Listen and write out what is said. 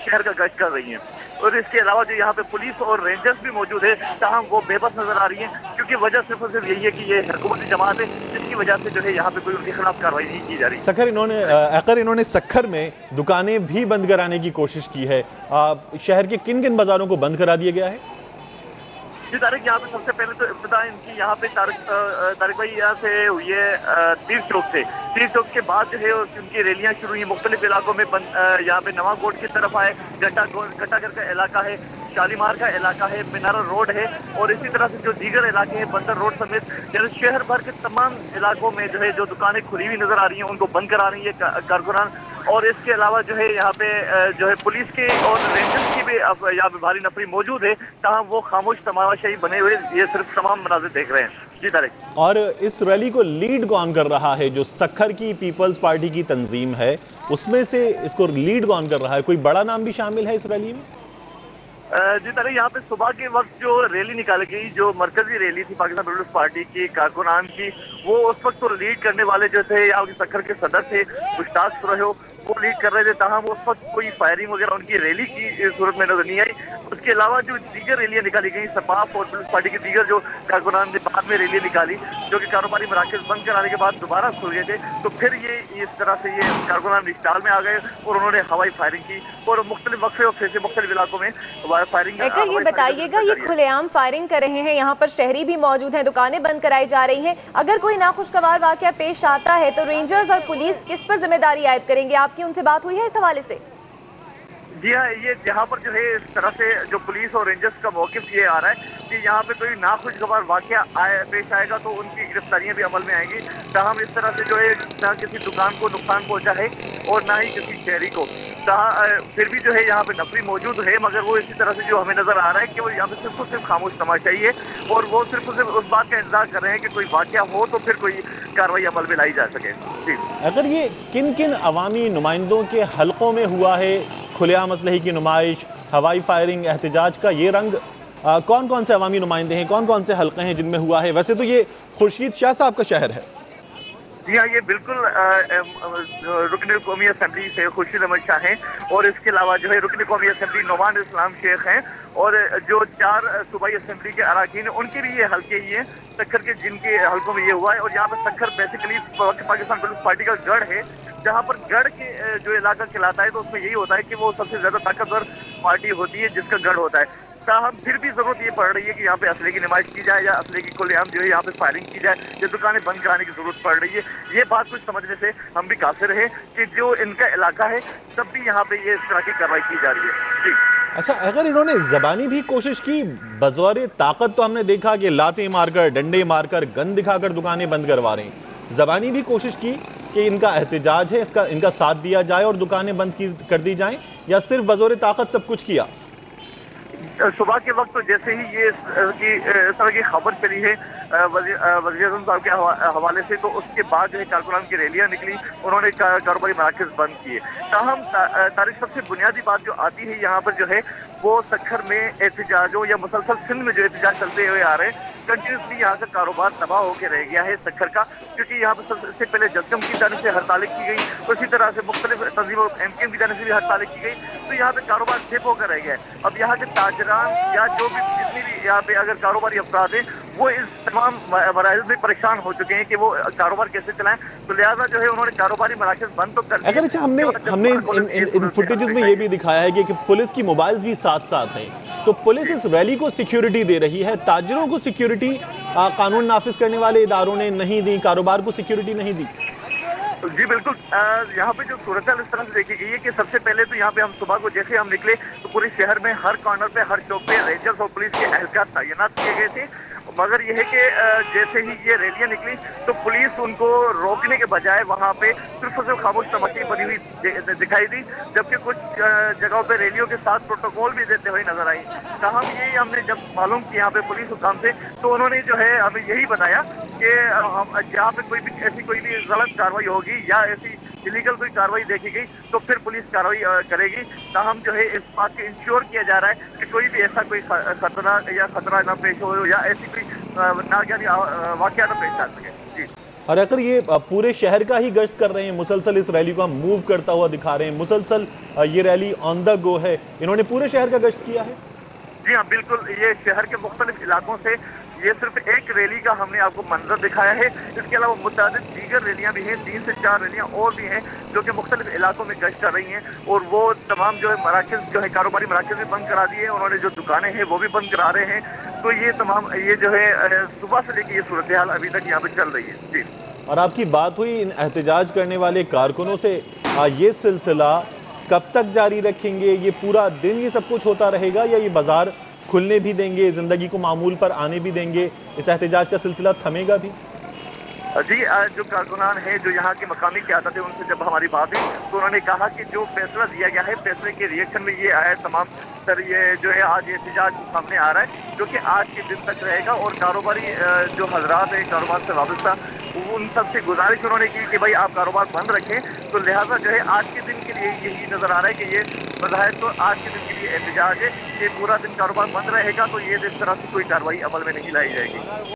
शहर का गश्त कर रही हैं। और इसके अलावा जो यहाँ पे पुलिस और रेंजर्स भी मौजूद है, ताहम वो बेबस नजर आ रही हैं, क्योंकि वजह सिर्फ और सिर्फ यही है कि ये हुकूमती जमात है, जिसकी वजह से जो है यहाँ पे कोई उनके खिलाफ कार्रवाई नहीं की जा रही। इन्होंने सक्खर में दुकानें भी बंद कराने की कोशिश की है। शहर के किन किन बाजारों को बंद करा दिया गया है? जी तारिक, यहाँ पे सबसे पहले तो इब्तिदा इनकी यहाँ पे तारिक भाई यहाँ से हुई है तीर चौक से। तीर चौक के बाद जो है उनकी रैलियाँ शुरू हुई मुख्तलिफ इलाकों में। यहाँ पे नवाकोट की तरफ आए, घंटाघर का इलाका है, शालीमार का इलाका है, मीनारा रोड है, और इसी तरह से जो दीगर इलाके हैं बंदर रोड समेत शहर भर के तमाम इलाकों में जो है जो दुकानें खुली हुई नजर आ रही हैं उनको बंद करा रही है कारकुनान। और इसके अलावा जो है यहाँ पे जो है पुलिस के और रेंजर्स की भी यहाँ पे भारी नफरी मौजूद है, ताहम वो खामोश तमाशाई बने हुए ये सिर्फ तमाम मनाज़िर देख रहे हैं। जी तारिक, और इस रैली को लीड कौन कर रहा है? जो सक्खर की पीपल्स पार्टी की तंजीम है उसमें से इसको लीड कौन कर रहा है? कोई बड़ा नाम भी शामिल है इस रैली में? जी तारिक, यहाँ पे सुबह के वक्त जो रैली निकाली गई, जो मरकजी रैली थी पाकिस्तान पीपल्स पार्टी की कारकुनान की, वो उस वक्त तो लीड करने वाले जो थे यहाँ के सक्खर के सदर थे मुश्ताक सुरहो, वो लीड कर रहे थे। ताहम उस वक्त कोई फायरिंग वगैरह उनकी रैली की सूरत में नजर नहीं आई। उसके अलावा जो दीगर रैलियां निकाली गई, सपाफ और पीपल्स पार्टी की दीगर जो कारकुनान ने बाद में रैलियां निकाली, जो कि कारोबारी मराकज बंद कराने के बाद दोबारा खुल गए थे, तो फिर ये इस तरह से ये कारकुनान रिश्ताल में आ गए और उन्होंने हवाई फायरिंग की और मुख्तलिफ वक्फे और से मुख्तलिफ इलाकों में फायरिंग। ये बताइएगा, ये खुलेआम फायरिंग कर रहे हैं, यहाँ पर शहरी भी मौजूद हैं, दुकानें बंद कराई जा रही हैं, अगर कोई नाखुशगवार वाकया पेश आता है तो रेंजर्स और पुलिस किस पर जिम्मेदारी आयद करेंगे? आपकी उनसे बात हुई है इस हवाले से? जी हाँ, ये यहाँ पर जो है इस तरह से जो पुलिस और रेंजर्स का मौक़िफ़ ये आ रहा है कि यहाँ पे कोई नाखुशगवार वाकया पेश आएगा तो उनकी गिरफ्तारियां भी अमल में आएंगी। ताहम इस तरह से जो है ना किसी दुकान को नुकसान पहुंचा है और ना ही किसी शहरी को। फिर भी जो है यहाँ पे नफरी मौजूद है, मगर वो इसी तरह से जो हमें नजर आ रहा है कि वो यहाँ पे सिर्फ और सिर्फ खामोश तमाशाई है और वो सिर्फ और सिर्फ उस बात का इंतजार कर रहे हैं कि कोई वाकया हो तो फिर कोई कार्रवाई अमल में लाई जा सके। जी, अगर ये किन किन अवामी नुमाइंदों के हलकों में हुआ है खुलेआम असलहे की नुमाइश, हवाई फायरिंग, एहतजाज का ये रंग, कौन कौन से अवामी नुमाइंदे हैं, कौन कौन से हलके हैं जिनमें हुआ है? वैसे तो ये खुर्शीद शाह साहब का शहर है। जी हाँ, ये बिल्कुल रुकन कौमी असम्बली से खुर्शीद अहमद शाह हैं और इसके अलावा जो है रुकन कौमी असम्बली नोमान इस्लाम शेख हैं और जो 4 सूबाई असम्बली के अराकीन उनके भी ये हल्के ही हैं सक्खर के, जिनके हल्कों में ये हुआ है। और यहाँ पर सक्खर बेसिकली पाकिस्तान पीपल्स पार्टी का गढ़ है, जहाँ पर गढ़ के जो इलाका कहलाता है तो उसमें यही होता है कि वो सबसे ज्यादा ताकतवर पार्टी होती है जिसका गढ़ होता है। ताहम फिर भी जरूरत ये पड़ रही है कि यहाँ पे असले की नुमाइश की जाए या असले की खुलेआम जो है यहाँ पे फायरिंग की जाए या दुकानें बंद कराने की जरूरत पड़ रही है। ये बात कुछ समझने से हम भी काफिर है कि जो इनका इलाका है तब भी यहाँ पे ये इस तरह की कार्रवाई की जा रही है। जी अच्छा, अगर इन्होंने जबानी भी कोशिश की, बज़ौर ताकत तो हमने देखा कि लातें मारकर, डंडे मारकर, गन दिखाकर दुकानें बंद करवा रहे हैं, जबानी भी कोशिश की कि इनका एहतजाज है, इनका साथ दिया जाए और दुकानें बंद कर दी जाएं, या सिर्फ बज़ौर ताकत सब कुछ किया? सुबह के वक्त तो जैसे ही ये इस तरह की खबर चली है वज़ीर आज़म साहब के हवाले से, तो उसके बाद जो है कारकुनान की रैलियां निकली, उन्होंने कारोबारी मराकज़ बंद किए। ताहम तारीख सबसे बुनियादी बात जो आती है यहाँ पर जो है वो सक्खर में एहतजाजों या मुसलसल सिंध में जो एहतजाज चलते हुए आ रहे हैं, कंटिन्यूसली यहाँ का कारोबार तबाह होकर रह गया है सक्खर का, क्योंकि यहाँ पर सबसे पहले जस्कम की जानिब से हड़तालें की गई, उसी तरह से मुख्तलिफ तंजीमों MKM की जानिब से भी हड़तालें की गई, तो यहाँ पे कारोबार ठप होकर रह गया है। अब यहाँ के ताजरान या जो भी जितनी भी यहाँ पे अगर कारोबारी अफराद हैं वो इस तमाम मराहल में परेशान हो चुके हैं कि वो कारोबार कैसे चलाएं, तो लिहाजा जो है उन्होंने कारोबारी मराकज़ बंद तो कर दिए। अगर अच्छा, हमने इन फुटेजेस में ये भी दिखाया है कि पुलिस की मोबाइल्स भी साथ साथ हैं, तो पुलिस इस रैली को सिक्योरिटी दे रही है, ताजिरों को सिक्योरिटी कानून नाफिज करने वाले इदारों ने नहीं दी, कारोबार को सिक्योरिटी नहीं दी। जी बिल्कुल, यहाँ पे जो सूरत इस तरह से देखी गई है कि सबसे पहले तो यहाँ पे हम सुबह को जैसे हम निकले तो पूरे शहर में हर कॉर्नर पे, हर चौक पे रेंजर्स और पुलिस के एहलकार तैनात किए गए थे, मगर यह है कि जैसे ही ये रैलियां निकली तो पुलिस उनको रोकने के बजाय वहां पे सिर्फ और सिर्फ खामोश तमाशी बनी हुई दिखाई दी, जबकि कुछ जगहों पे रैलियों के साथ प्रोटोकॉल भी देते हुए नजर आई। ताहम ये हमने जब मालूम किया यहाँ पे पुलिस हुकाम से, तो उन्होंने जो है हमें यही बताया कि यहाँ पे कोई भी गलत कार्रवाई होगी या ऐसी इलीगल कोई कार्रवाई देखी गई तो फिर पुलिस कार्रवाई करेगी। ताहम जो है इस बात को इंश्योर किया जा रहा है कि कोई भी ऐसा कोई खतरा न पेश हो या ऐसी कोई नागहानी वाकया न पेश आ सके। जी। और अगर ये पूरे शहर का ही गश्त कर रहे हैं, मुसलसल इस रैली को हम मूव करता हुआ दिखा रहे हैं, मुसलसल ये रैली ऑन द गो है, इन्होंने पूरे शहर का गश्त किया है? जी हाँ, बिल्कुल। ये शहर के मुख्तलिफ इलाकों से ये सिर्फ एक रैली का हमने आपको मंजर दिखाया है। इसके अलावा मुतअद्दिद दीगर रैलियां भी हैं, 3 से 4 रैलियां और भी हैं जो कि मुख्तलिफ इलाकों में गश्त कर रही हैं। और वो तमाम जो है मराकज़ जो है कारोबारी मराकज़ भी बंद करा दिए हैं, उन्होंने जो दुकानें हैं वो भी बंद करा रहे हैं। तो ये तमाम ये जो है सुबह से लेकर ये सूरत हाल अभी तक यहाँ पे चल रही है। जी। और आपकी बात हुई इन एहतजाज करने वाले कारकुनों से, ये सिलसिला कब तक जारी रखेंगे? ये पूरा दिन ये सब कुछ होता रहेगा या ये बाजार खुलने भी देंगे, जिंदगी को मामूल पर आने भी देंगे, इस एहतजाज का सिलसिला थमेगा भी? जी, जो कारकुनान है, जो यहाँ की मकामी क़यादत है, उनसे जब हमारी बात हुई तो उन्होंने कहा कि जो फैसला दिया गया है, फैसले के रिएक्शन में ये आया तमाम सर ये जो है आज एहतजाज सामने आ रहा है जो कि आज के दिन तक रहेगा। और कारोबारी जो हजरात है कारोबार से वाबस्ता, उन सब से गुजारिश उन्होंने की कि भाई आप कारोबार बंद रखें। तो लिहाजा जो है आज के दिन के लिए यही नज़र आ रहा है कि ये बज़ाहिर तो आज के दिन के लिए एहतजाज है कि पूरा दिन कारोबार बंद रहेगा। तो ये इस तरह से कोई कार्रवाई अमल में नहीं लाई जाएगी।